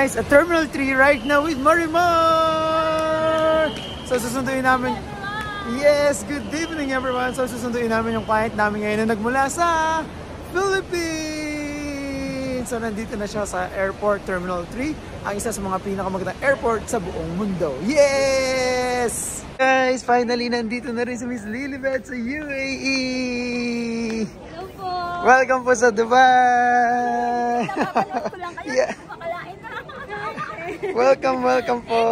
guys at Terminal 3 right now with Marimar! So susunduin namin. Yes, good evening everyone. So susunduin namin yung client namin ngayon na nagmula sa Philippines. So nandito na siya sa Airport Terminal 3, ang isa sa mga pinakamagandang airport sa buong mundo. Yes! Guys, finally nandito na rin si Miss Lilibet sa UAE. Hello po. Welcome po sa Dubai. Napapanood ko lang kayo. Yeah. Makalain na. Welcome po.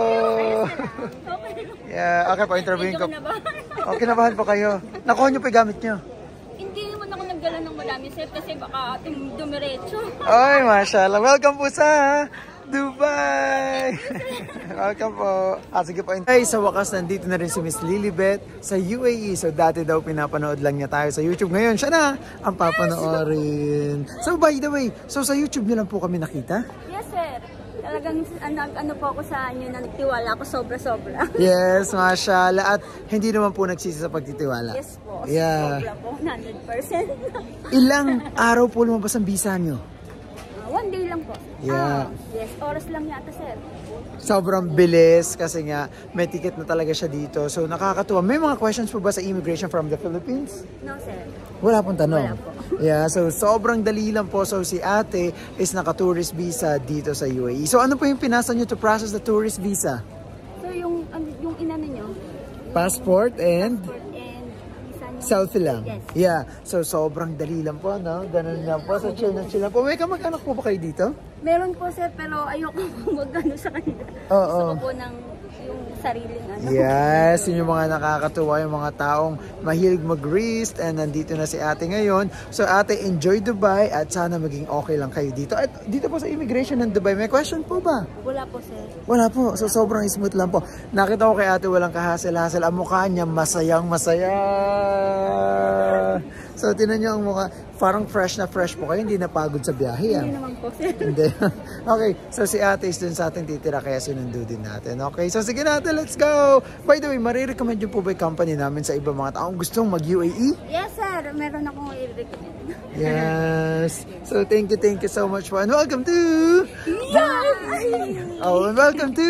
Yeah, okay po, interviewin ko. Oh, kinabahan po kayo. Nakuha niyo po yung gamit niyo? Hindi naman ako nagdala ng madami, sir, kasi baka dumiretso. Ay, mashallah. Welcome po sa Dubai. Welcome po. Sige po. Ay, sa wakas, nandito na rin si Miss Lilibet sa UAE. So, dati daw pinapanood lang niya tayo sa YouTube. Ngayon, siya na ang papanoorin. So, by the way, so sa YouTube niyo lang po kami nakita? Yes, sir. Talagang ano po ako sa inyo na nagtiwala ako sobra-sobra. Yes, mashallah. At hindi naman po nagsisi sa pagtitiwala. Yes po. Yeah. Sobra po, 100%. Ilang araw po lumabas ang visa niyo? One day lang po. Yeah. Yes, oras lang yata, sir. Sobrang bilis kasi nga may ticket na talaga siya dito. So nakakatuwa. May mga questions po ba sa immigration from the Philippines? No, sir. Wala pong tanong. Wala po. Yeah, so sobrang dali lang po. So si ate is naka-tourist visa dito sa UAE. So ano po yung pinasa nyo to process the tourist visa? So yung inano nyo? Passport and? Passport and visa nyo? Selfie lang. Yes. Yeah, so sobrang dali lang po, no? Ganun lang po. So chill lang po. May kamag-anak po ba kayo dito? Meron po, sir, pero ayoko mag-ano sa kanila. Oo. Gusto ko po ng yung sariling ano. Yes, yun yung mga nakakatuwa, yung mga taong mahilig mag-wrist, and nandito na si ate ngayon. So ate, enjoy Dubai at sana maging okay lang kayo dito. At dito po sa immigration ng Dubai, may question po ba? Wala po, sir. Wala po, so sobrang smooth lang po. Nakita ko kay ate walang kahasel-hasel. Ang mukha niya masayang masaya. So tinan niyo ang mukha, parang fresh na fresh po kayo, hindi napagod sa biyahe. Hindi naman po, sir. Hindi. Okay, so si ate is dun sa ating titira kaya sinundo din natin. Okay, so sige natin, let's go! By the way, marirecommend yung po ba yung company namin sa ibang mga taong gustong mag-UAE? Yes, sir. Meron akong i-recommend. Yes. So thank you so much po. And welcome to Dubai! Oh, and welcome to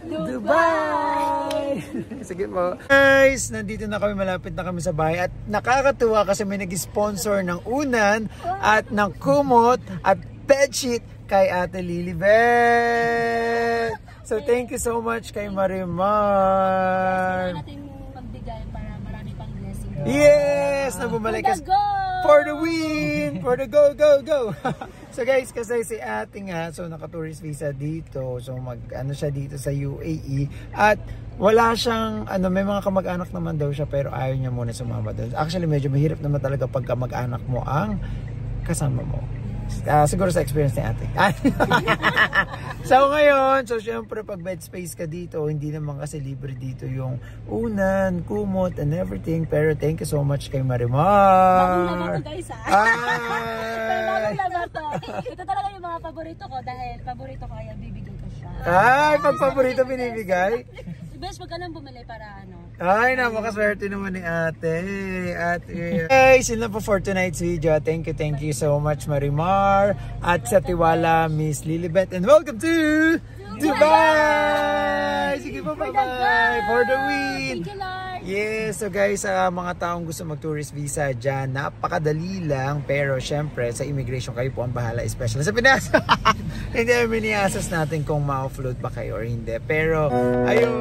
Dubai! Sige po. Guys, nandito na kami, malapit na kami sa bahay. At nakakatuwa kasi may nag-sponsor ng unan at ng kumot at bedsheet kay Ate Lilibet. So thank you so much kay Marimar. Natin magbigay para marami pang blessing. Yes! Nabumalik ka for the win! For the go, go, go! So guys, kasi si ate nga, so naka-tourist visa dito. So mag-ano siya dito sa UAE. At wala siyang, may mga kamag-anak naman daw siya, pero ayaw niya muna sumama doon. Actually, medyo mahirap naman talaga pag kamag-anak mo ang kasama mo. Siguro sa experience ni ate. So ngayon, so syempre pag bed space ka dito, hindi naman kasi libre dito yung unan, kumot, and everything. Pero thank you so much kay Marimar. Bagong laba to, guys, ha? Ay! Bagong laba to. Ito talaga yung mga paborito ko dahil paborito ko kaya bibigay ko siya. Ay, pag paborito binibigay. Best wag ka nang bumili para ano. Ay, napakaswerte naman ni ate. Guys, yun lang po for tonight's video. Thank you so much Marimar. At sa tiwala, Miss Lilibet. And welcome to Dubai! Sige po, bye-bye! For the win! Thank you, Lord! Yes, so guys, sa mga taong gusto mag-tourist visa dyan, napakadali lang. Pero syempre, sa immigration kayo po ang bahala, especially sa Pinas. Hindi namin i-assess natin kung ma-offload ba kayo or hindi. Pero, ayun.